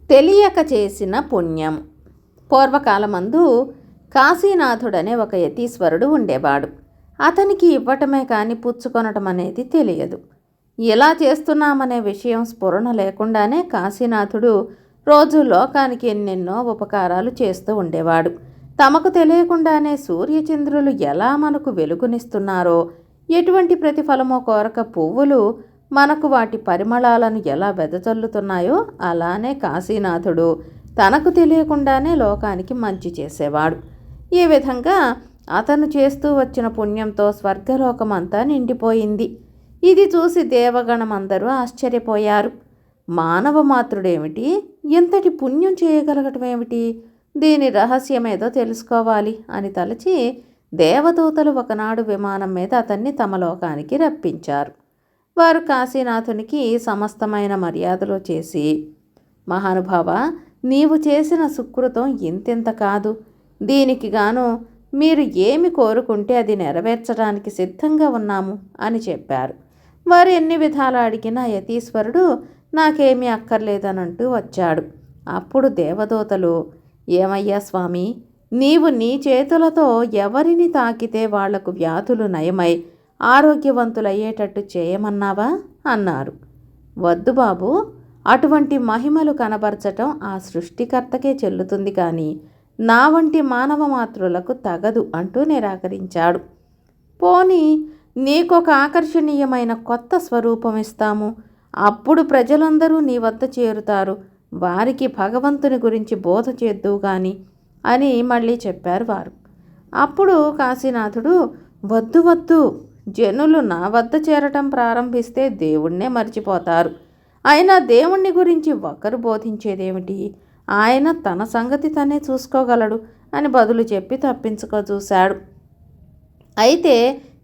తెలియక చేసిన పుణ్యం. పూర్వకాలమందు కాశీనాథుడనే ఒక యతీశ్వరుడు ఉండేవాడు. అతనికి ఇవ్వటమే కానీ పుచ్చుకొనటం అనేది తెలియదు. ఇలా చేస్తున్నామనే విషయం స్ఫురణ లేకుండానే కాశీనాథుడు రోజు లోకానికి ఎన్నెన్నో ఉపకారాలు చేస్తూ ఉండేవాడు. తమకు తెలియకుండానే సూర్యచంద్రులు ఎలా మనకు వెలుగునిస్తున్నారో, ఎటువంటి ప్రతిఫలమో కోరక పువ్వులు మనకు వాటి పరిమళాలను ఎలా వెదజల్లుతున్నాయో, అలానే కాశీనాథుడు తనకు తెలియకుండానే లోకానికి మంచి చేసేవాడు. ఈ విధంగా అతను చేస్తూ వచ్చిన పుణ్యంతో స్వర్గలోకమంతా నిండిపోయింది. ఇది చూసి దేవగణమందరూ ఆశ్చర్యపోయారు. మానవ మాతృడేమిటి, ఎంతటి పుణ్యం చేయగలగటం ఏమిటి, దీని రహస్యమేదో తెలుసుకోవాలి అని తలచి దేవదూతలు ఒకనాడు విమానం మీద అతన్ని తమ లోకానికి రప్పించారు. వారు కాశీనాథునికి సమస్తమైన మర్యాదలు చేసి, మహానుభావ, నీవు చేసిన సుకృతం ఇంతెంత కాదు, దీనికి గాను మీరు ఏమి కోరుకుంటే అది నెరవేర్చడానికి సిద్ధంగా ఉన్నాము అని చెప్పారు. వారు ఎన్ని విధాలు అడిగినా యతీశ్వరుడు నాకేమీ అక్కర్లేదనంటూ వచ్చాడు. అప్పుడు దేవదూతలు, ఏమయ్యా స్వామి, నీవు నీ చేతులతో ఎవరిని తాకితే వాళ్లకు వ్యాధులు నయమై ఆరోగ్యవంతులయ్యేటట్టు చేయమన్నావా అన్నారు. వద్దు బాబు, అటువంటి మహిమలు కనబరచటం ఆ సృష్టికర్తకే చెల్లుతుంది కానీ నా వంటి మానవ మాతృలకు తగదు అంటూ నిరాకరించాడు. పోనీ నీకొక ఆకర్షణీయమైన కొత్త స్వరూపం ఇస్తాము, అప్పుడు ప్రజలందరూ నీ వద్ద చేరుతారు, వారికి భగవంతుని గురించి బోధ చేద్దువు గాని అని మళ్ళీ చెప్పారు వారు. అప్పుడు కాశీనాథుడు, వద్దు వద్దు, జనులు నా వద్ద చేరటం ప్రారంభిస్తే దేవుణ్ణే మర్చిపోతారు. అయినా దేవుణ్ణి గురించి ఒకరు బోధించేదేమిటి, ఆయన తన సంగతి తనే చూసుకోగలడు అని బదులు చెప్పి తప్పించుకో చూశాడు. అయితే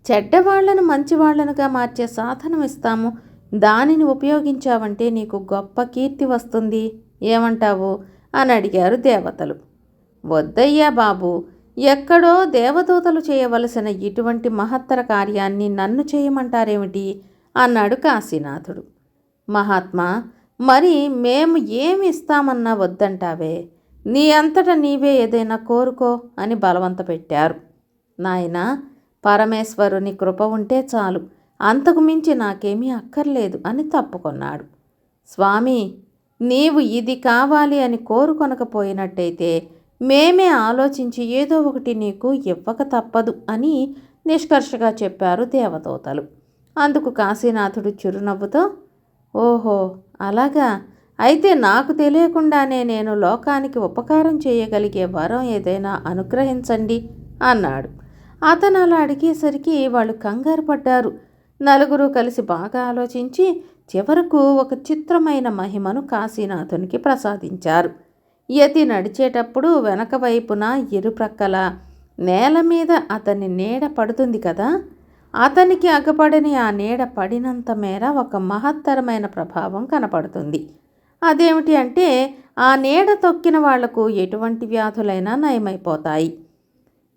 చెడ్డవాళ్లను మంచివాళ్లనుగా మార్చే సాధనం ఇస్తాము, దానిని ఉపయోగించావంటే నీకు గొప్ప కీర్తి వస్తుంది, ఏమంటావు అని అడిగారు దేవతలు. వద్దయ్యా బాబు, ఎక్కడో దేవదూతలు చేయవలసిన ఇటువంటి మహత్తర కార్యాన్ని నన్ను చేయమంటారేమిటి అన్నాడు కాశీనాథుడు. మహాత్మా, మరి మేము ఏమి ఇస్తామన్నా వద్దంటావే, నీ అంతట నీవే ఏదైనా కోరుకో అని బలవంత పెట్టారు. నాయనా, పరమేశ్వరుని కృప ఉంటే చాలు, అంతకు మించి నాకేమీ అక్కర్లేదు అని తప్పుకొన్నాడు. స్వామి, నీవు ఇది కావాలి అని కోరుకొనకపోయినట్టయితే మేమే ఆలోచించి ఏదో ఒకటి నీకు ఇవ్వక తప్పదు అని నిష్కర్షగా చెప్పారు దేవదూతలు. అందుకు కాశీనాథుడు చిరునవ్వుతో, ఓహో అలాగా, అయితే నాకు తెలియకుండానే నేను లోకానికి ఉపకారం చేయగలిగే వరం ఏదైనా అనుగ్రహించండి అన్నాడు. అతను అలా అడిగేసరికి వాళ్ళు కంగారు పడ్డారు. నలుగురు కలిసి బాగా ఆలోచించి చివరకు ఒక చిత్రమైన మహిమను కాశీనాథునికి ప్రసాదించారు. యతి నడిచేటప్పుడు వెనక వైపున ఇరుప్రక్కల నేల మీద అతని నీడ పడుతుంది కదా, అతనికి అగపడని ఆ నీడ పడినంత మేర ఒక మహత్తరమైన ప్రభావం కనపడుతుంది. అదేమిటి అంటే, ఆ నీడ తొక్కిన వాళ్లకు ఎటువంటి వ్యాధులైనా నయమైపోతాయి.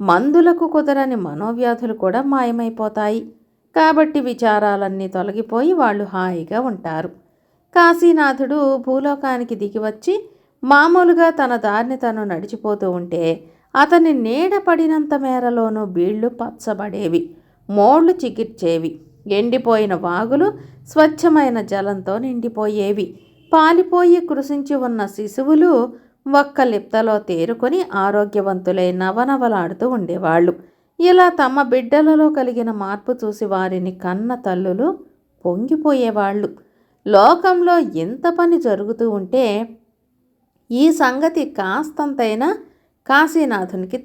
మందులకు కుదరని మనోవ్యాధులు కూడా మాయమైపోతాయి. కాబట్టి విచారాలన్నీ తొలగిపోయి వాళ్ళు హాయిగా ఉంటారు. కాశీనాథుడు భూలోకానికి దిగివచ్చి మామూలుగా తన దారిని తను నడిచిపోతూ ఉంటే అతని నీడ పడినంత మేరలోనూ బీళ్లు పచ్చబడేవి, మోళ్లు చిగిర్చేవి, ఎండిపోయిన వాగులు స్వచ్ఛమైన జలంతో నిండిపోయేవి, పాలిపోయి కృషించి ఉన్న శిశువులు ఒక్క లిప్తలో తేరుకొని ఆరోగ్యవంతులై నవనవలాడుతూ ఉండేవాళ్ళు. ఇలా తమ బిడ్డలలో కలిగిన మార్పు చూసి వారిని కన్న తల్లులు పొంగిపోయేవాళ్ళు. లోకంలో ఇంత పని జరుగుతూ ఉంటే ఈ సంగతి కాస్తంతైనా కాశీనాథునికి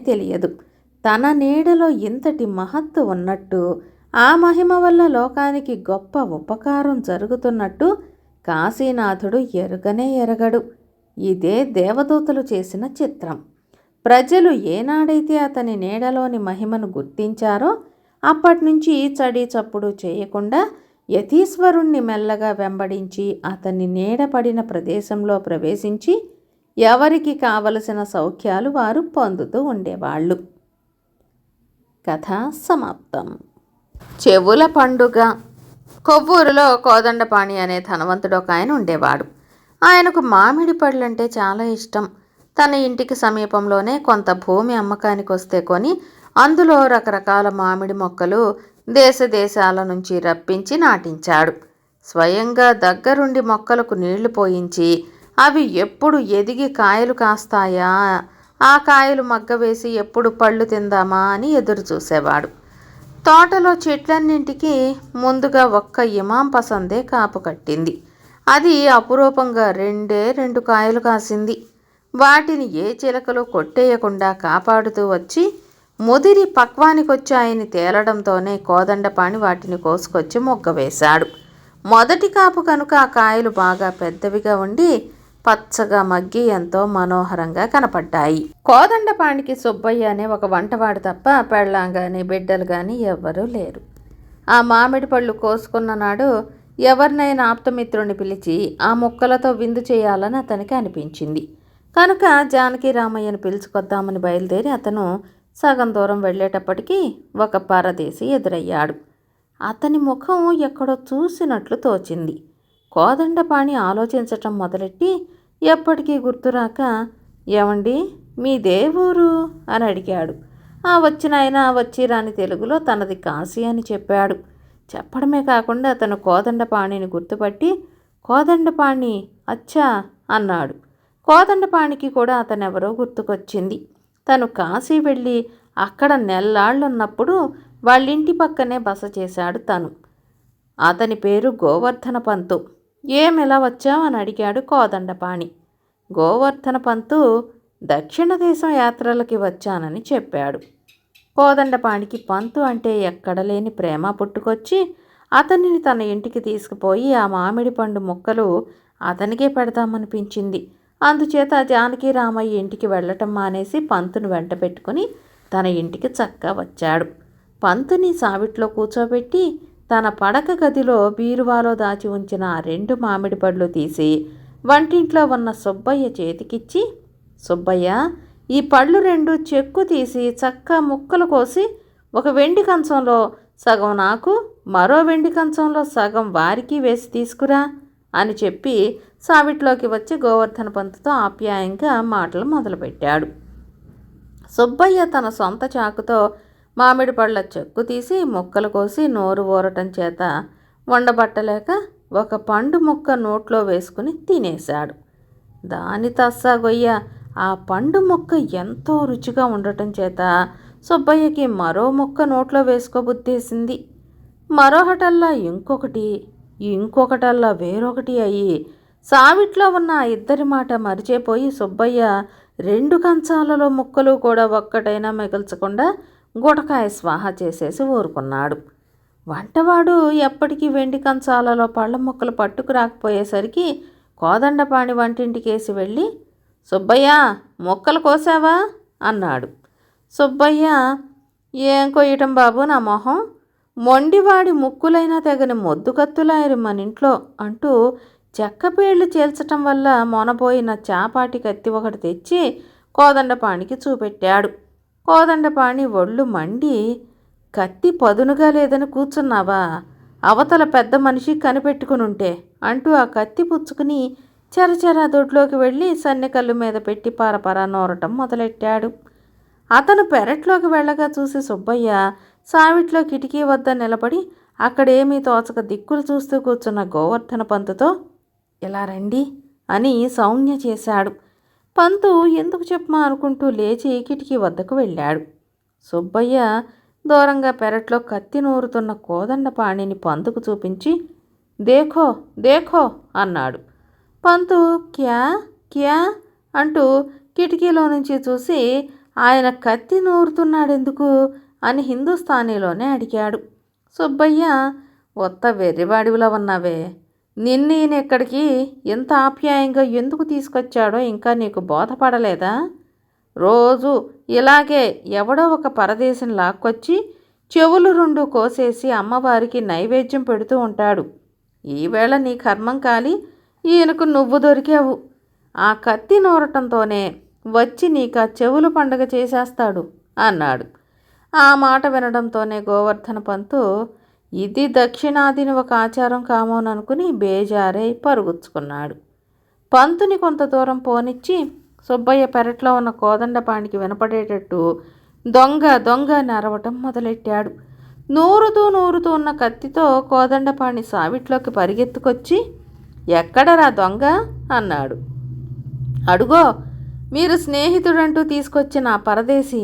తెలియదు. తన నీడలో ఇంతటి మహత్తు ఉన్నట్టు, ఆ మహిమ వల్ల లోకానికి గొప్ప ఉపకారం జరుగుతున్నట్టు కాశీనాథుడు ఎరగడు. ఇదే దేవదూతలు చేసిన చిత్రం. ప్రజలు ఏనాడైతే అతని నీడలోని మహిమను గుర్తించారో అప్పటినుంచి చడి చప్పుడు చేయకుండా యతీశ్వరుణ్ణి మెల్లగా వెంబడించి అతన్ని నీడపడిన ప్రదేశంలో ప్రవేశించి ఎవరికి కావలసిన సౌఖ్యాలు వారు పొందుతూ ఉండేవాళ్ళు. కథ సమాప్తం. చెవుల పండుగ. కొవ్వూరులో కోదండపాణి అనే ధనవంతుడు ఒక ఆయన ఉండేవాడు. ఆయనకు మామిడి పళ్ళంటే చాలా ఇష్టం. తన ఇంటికి సమీపంలోనే కొంత భూమి అమ్మకానికి వస్తే కొని అందులో రకరకాల మామిడి మొక్కలు దేశ దేశాల నుంచి రప్పించి నాటించాడు. స్వయంగా దగ్గరుండి మొక్కలకు నీళ్లు పోయించి అవి ఎప్పుడు ఎదిగి కాయలు కాస్తాయా, ఆ కాయలు మగ్గవేసి ఎప్పుడు పళ్ళు తిందామా అని ఎదురు చూసేవాడు. తోటలో చెట్లన్నింటికి ముందుగా ఒక్క ఇమాం పసందే కాపు కట్టింది. అది అపురూపంగా రెండే 2 కాయలు కాసింది. వాటిని ఏ చిలకలు కొట్టేయకుండా కాపాడుతూ వచ్చి ముదిరి పక్వానికొచ్చాయని తేలడంతోనే కోదండపాణి వాటిని కోసుకొచ్చి మొగ్గవేశాడు. మొదటి కాపు కనుక ఆ కాయలు బాగా పెద్దవిగా ఉండి పచ్చగా మగ్గి ఎంతో మనోహరంగా కనపడ్డాయి. కోదండపాణికి సుబ్బయ్య అనే ఒక వంటవాడు తప్ప పెళ్ళాం కానీ బిడ్డలు కానీ ఎవ్వరూ లేరు. ఆ మామిడి పళ్ళు కోసుకున్న నాడు ఎవరినైనా ఆప్తమిత్రుని పిలిచి ఆ ముక్కలతో విందు చేయాలని అతనికి అనిపించింది. కనుక జానకిరామయ్యను పిలుచుకొద్దామని బయలుదేరి అతను సగం దూరం వెళ్ళేటప్పటికీ ఒక పరదేశి ఎదురయ్యాడు. అతని ముఖం ఎక్కడో చూసినట్లు తోచింది. కోదండపాణి ఆలోచించటం మొదలెట్టి ఎప్పటికీ గుర్తురాక, ఏమండి మీదే ఊరు అని అడిగాడు. వచ్చిన ఆయన వచ్చి రాని తెలుగులో తనది కాశీ అని చెప్పాడు. చెప్పడమే కాకుండా అతను కోదండపాణిని గుర్తుపట్టి, కోదండపాణి అచ్చా అన్నాడు. కోదండపాణికి కూడా అతనెవరో గుర్తుకొచ్చింది. తను కాశీ వెళ్ళి అక్కడ నెల్లాళ్ళున్నప్పుడు వాళ్ళింటి పక్కనే బస చేశాడు తను. అతని పేరు గోవర్ధన పంతు. ఏమెలా వచ్చావని అడిగాడు కోదండపాణి. గోవర్ధన పంతు దక్షిణ దేశం యాత్రలకి వచ్చానని చెప్పాడు. కోదండపాణికి పంతు అంటే ఎక్కడలేని ప్రేమ పుట్టుకొచ్చి అతనిని తన ఇంటికి తీసుకుపోయి ఆ మామిడి పండు ముక్కలు అతనికే పెడదామనిపించింది. అందుచేత జానకిరామయ్య ఇంటికి వెళ్ళటం మానేసి పంతును వెంట పెట్టుకుని తన ఇంటికి చక్కా వచ్చాడు. పంతుని సావిట్లో కూర్చోబెట్టి తన పడక గదిలో బీరువాలో దాచి ఉంచిన ఆ 2 మామిడి పళ్ళు తీసి వంటింట్లో ఉన్న సుబ్బయ్య చేతికిచ్చి, సుబ్బయ్య ఈ పళ్ళు 2 చెక్కు తీసి చక్కా ముక్కలు కోసి ఒక వెండి కంచంలో సగం నాకు, మరో వెండి కంచంలో సగం వారికి వేసి తీసుకురా అని చెప్పి సావిట్లోకి వచ్చి గోవర్ధన పంతుతో ఆప్యాయంగా మాటలు మొదలుపెట్టాడు. సుబ్బయ్య తన సొంత చాకుతో మామిడి పళ్ళ చెక్కు తీసి ముక్కలు కోసి నోరు ఊరటం చేత వండబట్టలేక ఒక పండు ముక్క నోట్లో వేసుకుని తినేశాడు. దాని తస్సాగొయ్య ఆ పండు ముక్క ఎంతో రుచిగా ఉండటం చేత సుబ్బయ్యకి మరో ముక్క నోట్లో వేసుకోబుద్దేసింది. మరోహటల్లా ఇంకొకటల్లా వేరొకటి అయ్యి సావిట్లో ఉన్న ఆ ఇద్దరి మాట మరిచిపోయి సుబ్బయ్య 2 కంచాలలో ముక్కలు కూడా ఒక్కటైనా మిగల్చకుండా గుటకాయ స్వాహా చేసేసి ఊరుకున్నాడు. వంటవాడు ఎప్పటికీ వెండి కంచాలలో పళ్ళ ముక్కలు పట్టుకురాకపోయేసరికి కోదండపాణి వంటింటికేసి వెళ్ళి, సుబ్బయ్య ముక్కలు కోసావా అన్నాడు. సుబ్బయ్య, ఏం కొయ్యటం బాబు నా మొహం, మొండివాడి ముక్కులైనా తెగని మొద్దు కత్తులాయరు మన ఇంట్లో అంటూ చెక్కపేళ్లు చీల్చటం వల్ల మొనబోయిన చాపాటి కత్తి ఒకటి తెచ్చి కోదండపాణికి చూపెట్టాడు. కోదండపాణి ఒళ్ళు మండి, కత్తి పదునుగా లేదని కూర్చున్నావా, అవతల పెద్ద మనిషి కనిపెట్టుకునుంటే అంటూ ఆ కత్తి పుచ్చుకుని చెరచెర దొడ్లోకి వెళ్ళి సన్నెకల్లు మీద పెట్టి పరపర నూరటం మొదలెట్టాడు. అతను పెరట్లోకి వెళ్ళగా చూసి సుబ్బయ్య సావిట్లో కిటికీ వద్ద నిలబడి అక్కడేమీ తోచక దిక్కులు చూస్తూ కూర్చున్న గోవర్ధన పంతుతో, ఇలా రండి అని సౌజ్ఞ చేశాడు. పంతు ఎందుకు చెప్పమా అనుకుంటూ లేచి కిటికీ వద్దకు వెళ్ళాడు. సుబ్బయ్య దూరంగా పెరట్లో కత్తి నూరుతున్న కోదండపాణిని పంతుకు చూపించి, దేఖో దేఖో అన్నాడు. పంతు క్యా క్యా అంటూ కిటికీలో నుంచి చూసి ఆయన కత్తి నూరుతున్నాడెందుకు అని హిందూస్థానీలోనే అడిగాడు. సుబ్బయ్య, ఒత్త వెర్రివాడివిలా ఉన్నావే, నిన్నెక్కడికి ఎంత ఆప్యాయంగా ఎందుకు తీసుకొచ్చాడో ఇంకా నీకు బోధపడలేదా? రోజు ఇలాగే ఎవడో ఒక పరదేశం లాక్కొచ్చి చెవులు 2 కోసేసి అమ్మవారికి నైవేద్యం పెడుతూ ఉంటాడు. ఈవేళ నీ కర్మం కాలి ఈయనకు నువ్వు దొరికావు. ఆ కత్తి నూరటంతోనే వచ్చి నీకు ఆ చెవులు పండగ చేసేస్తాడు అన్నాడు. ఆ మాట వినడంతోనే గోవర్ధన పంతు ఇది దక్షిణాదిని ఒక ఆచారం కామోననుకుని బేజారై పరుగుచ్చుకున్నాడు. పంతుని కొంత దూరం పోనిచ్చి సుబ్బయ్య పెరట్లో ఉన్న కోదండపాణికి వినపడేటట్టు దొంగ దొంగ అని అరవటం మొదలెట్టాడు. నూరుతూ ఉన్న కత్తితో కోదండపాణి సావిట్లోకి పరిగెత్తుకొచ్చి, ఎక్కడరా దొంగ అన్నాడు. అడుగో, మీరు స్నేహితుడంటూ తీసుకొచ్చిన ఆ పరదేశి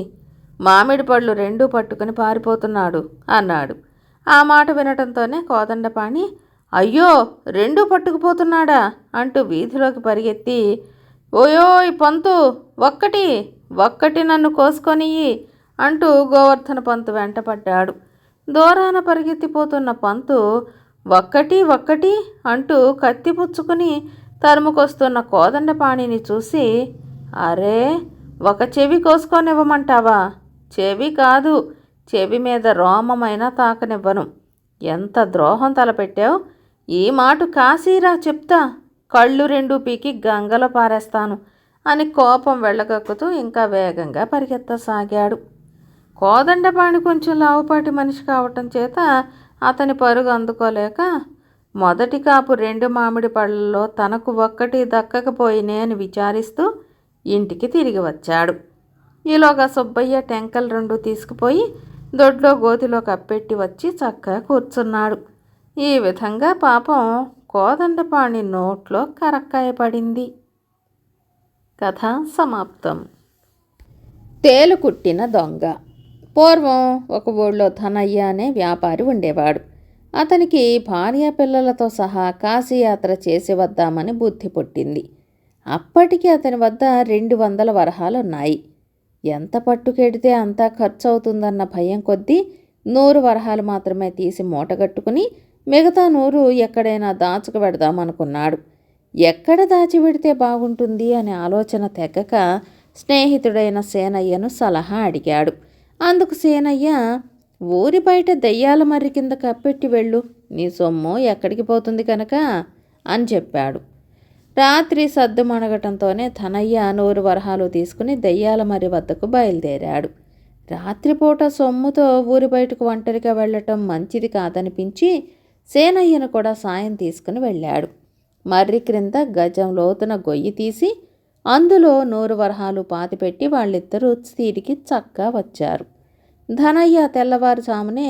మామిడి పళ్ళు రెండూ పట్టుకుని పారిపోతున్నాడు అన్నాడు. ఆ మాట వినటంతోనే కోదండపాణి, అయ్యో రెండూ పట్టుకుపోతున్నాడా అంటూ వీధిలోకి పరిగెత్తి, ఓయోయ్ పంతు, ఒక్కటి నన్ను కోసుకొనియ్యి అంటూ గోవర్ధన పంతు వెంటపడ్డాడు. దూరాన పరిగెత్తిపోతున్న పంతు ఒక్కటి అంటూ కత్తి పుచ్చుకుని తరుముకొస్తున్న కోదండపాణిని చూసి, అరే, ఒక చెవి కోసుకొనివ్వమంటావా? చెవి కాదు, చెవి మీద రోమమైనా తాకనివ్వను. ఎంత ద్రోహం తలపెట్టావు? ఈ మాట కాశీరా చెప్తా, కళ్ళు రెండు పీకి గంగలో పారేస్తాను అని కోపం వెళ్ళగక్కుతూ ఇంకా వేగంగా పరిగెత్తసాగాడు. కోదండపాణి కొంచెం లావుపాటి మనిషి కావటం చేత అతని పరుగు అందుకోలేక మొదటి కాపు 2 మామిడి పళ్ళల్లో తనకు ఒక్కటి దక్కకపోయినే అని విచారిస్తూ ఇంటికి తిరిగి వచ్చాడు. ఈలోగా సుబ్బయ్య టెంకలు 2 తీసుకుపోయి దొడ్లో గోతిలో కప్పెట్టి వచ్చి చక్కగా కూర్చున్నాడు. ఈ విధంగా పాపం కోదండపాణి నోట్లో కరక్కాయ పడింది. కథ సమాప్తం. తేలు కుట్టిన దొంగ. పూర్వం ఒక ఊళ్ళో ధనయ్య అనే వ్యాపారి ఉండేవాడు. అతనికి భార్య పిల్లలతో సహా కాశీయాత్ర చేసి వద్దామని బుద్ధి పుట్టింది. అప్పటికి అతని వద్ద 200 వరహాలున్నాయి. ఎంత పట్టుకెడితే అంతా ఖర్చు అవుతుందన్న భయం కొద్దీ 100 వరహాలు మాత్రమే తీసి మూటగట్టుకుని మిగతా 100 ఎక్కడైనా దాచుకు పెడదామనుకున్నాడు. ఎక్కడ దాచిపెడితే బాగుంటుంది అనే ఆలోచన తెగక స్నేహితుడైన సేనయ్యను సలహా అడిగాడు. అందుకు సేనయ్య, ఊరి బయట దెయ్యాల మర్రి కింద కప్పెట్టి వెళ్ళు, నీ సొమ్ము ఎక్కడికి పోతుంది కనుక అని చెప్పాడు. రాత్రి సద్దు మణగటంతోనే ధనయ్య 100 వరహాలు తీసుకుని దెయ్యాల మర్రి వద్దకు బయలుదేరాడు. రాత్రిపూట సొమ్ముతో ఊరి బయటకు ఒంటరిగా వెళ్ళటం మంచిది కాదనిపించి సేనయ్యను కూడా సాయం తీసుకుని వెళ్ళాడు. మర్రి క్రింద గజం లోతున గొయ్యి తీసి అందులో 100 వరహాలు పాతిపెట్టి వాళ్ళిద్దరూ తిరిగి చక్కా వచ్చారు. ధనయ్య తెల్లవారుజామునే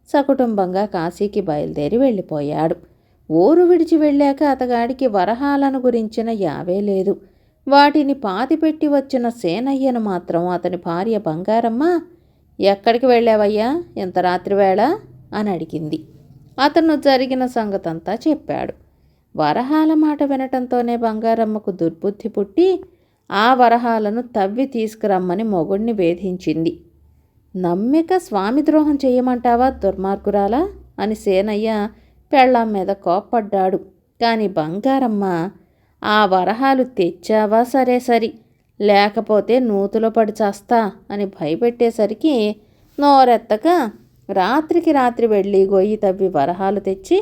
సకుటుంబంగా కాశీకి బయలుదేరి వెళ్ళిపోయాడు. ఊరు విడిచి వెళ్ళాక అతగాడికి వరహాలను గురించిన యావే లేదు. వాటిని పాతిపెట్టి వచ్చిన సేనయ్యను మాత్రం అతని భార్య బంగారమ్మ, ఎక్కడికి వెళ్ళావయ్యా ఇంత రాత్రివేళ అని అడిగింది. అతను జరిగిన సంగతంతా చెప్పాడు. వరహాల మాట వినటంతోనే బంగారమ్మకు దుర్బుద్ధి పుట్టి ఆ వరహాలను తవ్వి తీసుకురమ్మని మొగుణ్ణి వేధించింది. నమ్మిక స్వామి ద్రోహం చెయ్యమంటావా దుర్మార్గురాలా అని సేనయ్య పెళ్ళాం మీద కోప్పడ్డాడు. కాని బంగారమ్మ, ఆ వరహాలు తెచ్చావా సరే, లేకపోతే నూతులో పడి చేస్తా అని భయపెట్టేసరికి నోరెత్తక రాత్రికి రాత్రి వెళ్ళి గొయ్యి తవ్వి వరహాలు తెచ్చి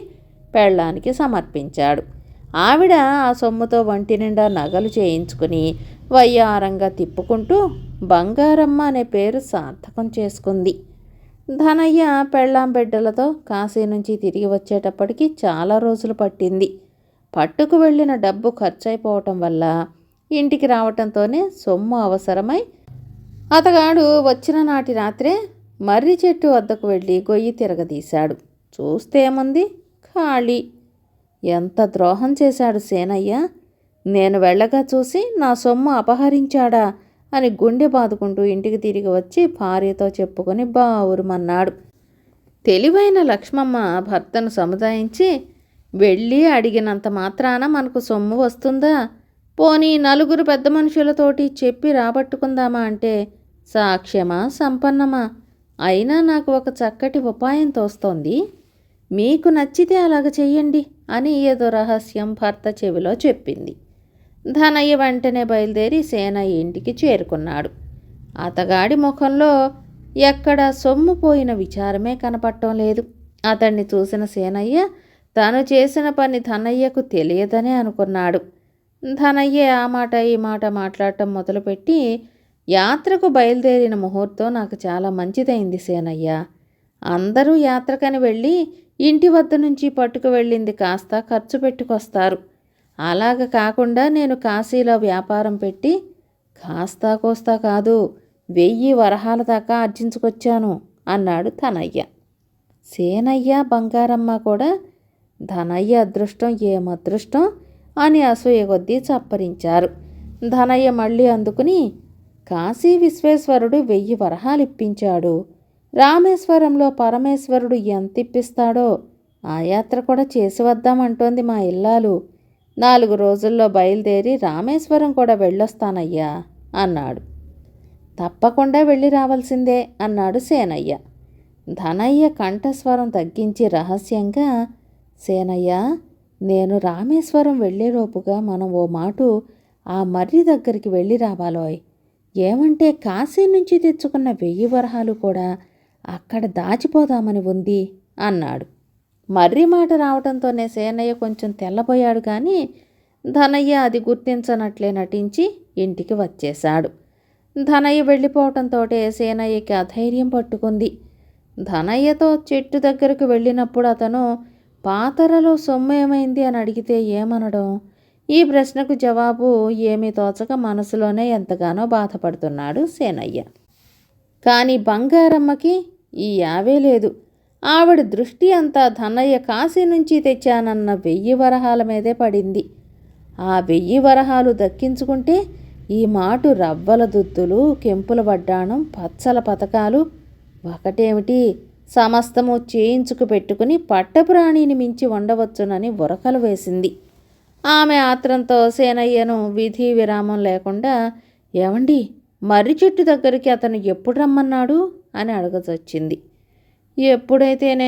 పెళ్ళానికి సమర్పించాడు. ఆవిడ ఆ సొమ్ముతో వంటి నిండా నగలు చేయించుకుని వయ్యారంగా తిప్పుకుంటూ బంగారమ్మ అనే పేరు సార్థకం చేసుకుంది. ధనయ్య పెళ్ళాం బిడ్డలతో కాశీ నుంచి తిరిగి వచ్చేటప్పటికి చాలా రోజులు పట్టింది. పట్టుకు వెళ్ళిన డబ్బు ఖర్చయిపోవటం వల్ల ఇంటికి రావటంతోనే సొమ్ము అవసరమై అతగాడు వచ్చిన నాటి రాత్రే మర్రి చెట్టు వద్దకు వెళ్ళి గొయ్యి తిరగదీశాడు. చూస్తేముంది, ఖాళీ. ఎంత ద్రోహం చేశాడు సేనయ్య! నేను వెళ్ళగా చూసి నా సొమ్ము అపహరించాడా అని గుండె బాదుకుంటూ ఇంటికి తిరిగి వచ్చి భార్యతో చెప్పుకొని బావురుమన్నాడు. తెలివైన లక్ష్మమ్మ భర్తను సముదాయించి, వెళ్ళి అడిగినంత మాత్రాన మనకు సొమ్ము వస్తుందా? పోనీ 4 పెద్ద మనుషులతోటి చెప్పి రాబట్టుకుందామా అంటే సాక్ష్యమా సంపన్నమా? అయినా నాకు ఒక చక్కటి ఉపాయం తోస్తోంది. మీకు నచ్చితే అలాగ చెయ్యండి అని ఏదో రహస్యం భర్త చెవిలో చెప్పింది. ధనయ్య వెంటనే బయలుదేరి సేనయ్య ఇంటికి చేరుకున్నాడు. అతగాడి ముఖంలో ఎక్కడ సొమ్ము పోయిన విచారమే కనపడటం లేదు. అతన్ని చూసిన సేనయ్య తాను చేసిన పని ధనయ్యకు తెలియదనే అనుకున్నాడు. ధనయ్య ఆ మాట ఈ మాట మాట్లాడటం మొదలుపెట్టి, యాత్రకు బయలుదేరిన ముహూర్తం నాకు చాలా మంచిదైంది సేనయ్య. అందరూ యాత్రకని వెళ్ళి ఇంటి వద్ద నుంచి పట్టుకు వెళ్ళింది కాస్త ఖర్చు పెట్టుకొస్తారు. అలాగ కాకుండా నేను కాశీలో వ్యాపారం పెట్టి కాస్తా కోస్తా కాదు 1000 వరహాల దాకా ఆర్జించుకొచ్చాను అన్నాడు ధనయ్య. సేనయ్య బంగారమ్మ కూడా ధనయ్య అదృష్టం ఏమదృష్టం అని అసూయ కొద్దీ చప్పరించారు. ధనయ్య మళ్ళీ అందుకుని, కాశీ విశ్వేశ్వరుడు 1000 వరహాలు ఇప్పించాడు, రామేశ్వరంలో పరమేశ్వరుడు ఎంత ఇప్పిస్తాడో ఆ యాత్ర కూడా చేసి వద్దామంటోంది మా ఇల్లాలు. 4 రోజుల్లో బయలుదేరి రామేశ్వరం కూడా వెళ్ళొస్తానయ్యా అన్నాడు. తప్పకుండా వెళ్ళి రావాల్సిందే అన్నాడు సేనయ్య. ధనయ్య కంఠస్వరం తగ్గించి రహస్యంగా, సేనయ్య, నేను రామేశ్వరం వెళ్ళేలోపుగా మనం ఓ మాటు ఆ మర్రి దగ్గరికి వెళ్ళి రావాలోయ్. ఏమంటే కాశీ నుంచి తెచ్చుకున్న 1000 వరహాలు కూడా అక్కడ దాచిపోదామని ఉంది అన్నాడు. మర్రి మాట రావడంతోనే సేనయ్య కొంచెం తెల్లబోయాడు. కానీ ధనయ్య అది గుర్తించనట్లే నటించి ఇంటికి వచ్చేశాడు. ధనయ్య వెళ్ళిపోవటంతో సేనయ్యకి అధైర్యం పట్టుకుంది. ధనయ్యతో చెట్టు దగ్గరకు వెళ్ళినప్పుడు అతను పాతరలో సొమ్ము ఏమైంది అని అడిగితే ఏమనడం? ఈ ప్రశ్నకు జవాబు ఏమీ తోచక మనసులోనే ఎంతగానో బాధపడుతున్నాడు సేనయ్య. కానీ బంగారమ్మకి ఈ యావే లేదు. ఆవిడ దృష్టి అంతా ధనయ్య కాశీ నుంచి తెచ్చానన్న 1000 వరహాల మీదే పడింది. ఆ 1000 వరహాలు దక్కించుకుంటే ఈ మాటు రవ్వల దుద్దులు, కెంపుల వడ్డాణం, పచ్చల పతకాలు ఒకటేమిటి సమస్తము చేయించుకు పెట్టుకుని పట్టపురాణిని మించి ఉండవచ్చునని ఉరకలు వేసింది. ఆమె ఆత్రంతో సేనయ్యను విధి విరామం లేకుండా, ఏమండి, మర్రి చెట్టు దగ్గరికి అతను ఎప్పుడు రమ్మన్నాడు అని అడగచొచ్చింది. ఎప్పుడైతేనే,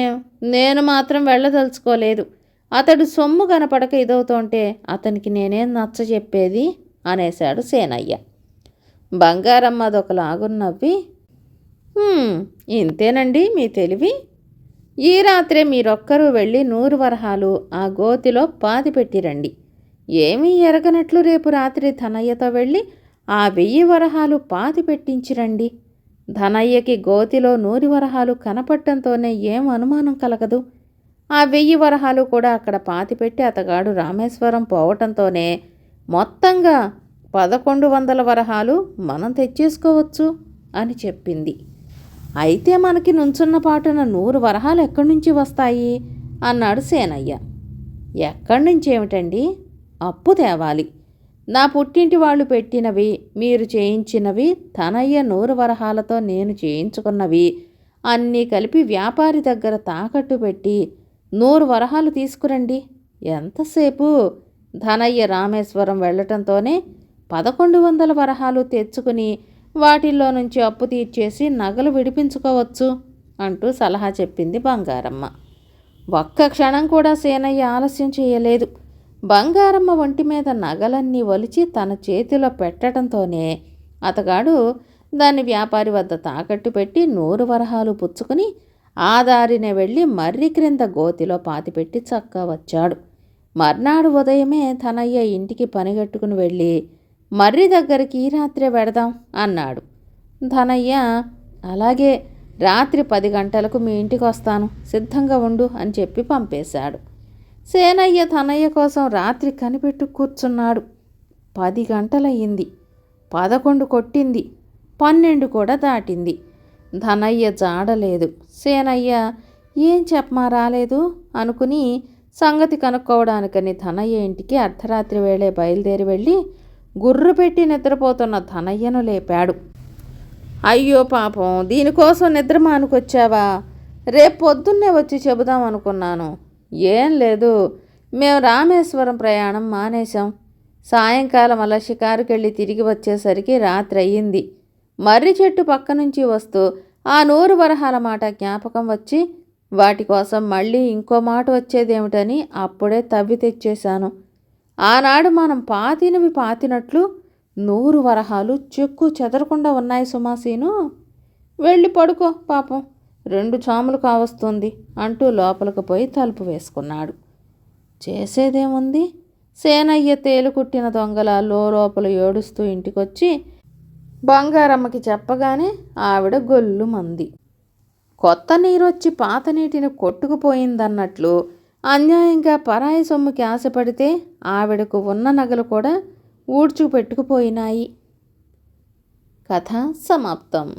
నేను మాత్రం వెళ్ళదలుచుకోలేదు. అతడు సొమ్ము కనపడక ఇదవుతుంటే అతనికి నేనేం నచ్చ చెప్పేది అనేశాడు సేనయ్య. బంగారమ్మ అదొకలాగున్నవ్వి, ఇంతేనండి మీ తెలివి. ఈ రాత్రే మీరొక్కరూ వెళ్ళి 100 వరహాలు ఆ గోతిలో పాతిపెట్టిరండి. ఏమీ ఎరగనట్లు రేపు రాత్రి ధనయ్యతో వెళ్ళి ఆ 1000 వరహాలు పాతిపెట్టించిరండి. ధనయ్యకి గోతిలో 100 వరహాలు కనపట్టంతోనే ఏం అనుమానం కలగదు. ఆ 1000 వరహాలు కూడా అక్కడ పాతిపెట్టి అతగాడు రామేశ్వరం పోవటంతోనే మొత్తంగా 1100 వరహాలు మనం తెచ్చేసుకోవచ్చు అని చెప్పింది. అయితే మనకి నుంచున్న పాటున 100 వరహాలు ఎక్కడి నుంచి వస్తాయి అన్నాడు సేనయ్య. ఎక్కడి నుంచి ఏమిటండి? అప్పు తేవాలి. నా పుట్టింటి వాళ్ళు పెట్టినవి, మీరు చేయించినవి, ధనయ్య 100 వరహాలతో నేను చేయించుకున్నవి అన్నీ కలిపి వ్యాపారి దగ్గర తాకట్టు పెట్టి 100 వరహాలు తీసుకురండి. ఎంతసేపు? ధనయ్య రామేశ్వరం వెళ్ళటంతోనే 1100 వరహాలు తెచ్చుకుని వాటిల్లో నుంచి అప్పు తీర్చేసి నగలు విడిపించుకోవచ్చు అంటూ సలహా చెప్పింది బంగారమ్మ. ఒక్క క్షణం కూడా సేనయ్య ఆలస్యం చేయలేదు. బంగారమ్మ ఒంటి మీద నగలన్నీ ఒలిచి తన చేతిలో పెట్టడంతోనే అతగాడు దాన్ని వ్యాపారి వద్ద తాకట్టు పెట్టి 100 వరహాలు పుచ్చుకుని ఆ దారినే వెళ్ళి మర్రి క్రింద గోతిలో పాతిపెట్టి చక్కా వచ్చాడు. మర్నాడు ఉదయమే ధనయ్య ఇంటికి పనిగట్టుకుని వెళ్ళి, మర్రి దగ్గరికి ఈ రాత్రే వెడదాం అన్నాడు. ధనయ్య, అలాగే, రాత్రి 10 గంటలకు మీ ఇంటికి వస్తాను, సిద్ధంగా ఉండు అని చెప్పి పంపేశాడు. సేనయ్య ధనయ్య కోసం రాత్రి కనిపెట్టు కూర్చున్నాడు. 10 గంటలయ్యింది, 11 కొట్టింది, 12 కూడా దాటింది. ధనయ్య జాడలేదు. సేనయ్య ఏం చెప్పమా రాలేదు అనుకుని సంగతి కనుక్కోవడానికని ధనయ్య ఇంటికి అర్ధరాత్రి వేళే బయలుదేరి వెళ్ళి గుర్రు పెట్టి నిద్రపోతున్న ధనయ్యను లేపాడు. అయ్యో పాపం, దీనికోసం నిద్ర మానుకొచ్చావా? రేపు పొద్దున్నే వచ్చి చెబుదాం అనుకున్నాను. ఏం లేదు, మేము రామేశ్వరం ప్రయాణం మానేశాం. సాయంకాలం అలా షికారుకెళ్ళి తిరిగి వచ్చేసరికి రాత్రి అయ్యింది. మర్రి చెట్టు పక్క నుంచి వస్తూ ఆ 100 వరహాల మాట జ్ఞాపకం వచ్చి వాటి కోసం మళ్ళీ ఇంకో మాట వచ్చేదేమిటని అప్పుడే తవ్వి తెచ్చేశాను. ఆనాడు మనం పాతినవి పాతినట్లు 100 వరహాలు చెక్కు చెదరకుండా ఉన్నాయి సుమాసీను. వెళ్ళి పడుకో పాపం, 2 చాములు కావస్తుంది అంటూ లోపలికి పోయి తలుపు వేసుకున్నాడు. చేసేదేముంది? సేనయ్య తేలుకుట్టిన దొంగల లోపల ఏడుస్తూ ఇంటికొచ్చి బంగారమ్మకి చెప్పగానే ఆవిడ గొల్లుమంది. కొత్త నీరొచ్చి పాత నీటిని కొట్టుకుపోయిందన్నట్లు అన్యాయంగా పరాయి సొమ్ముకి ఆశపడితే ఆవిడకు ఉన్న నగలు కూడా ఊడ్చుపెట్టుకుపోయినాయి. కథ సమాప్తం.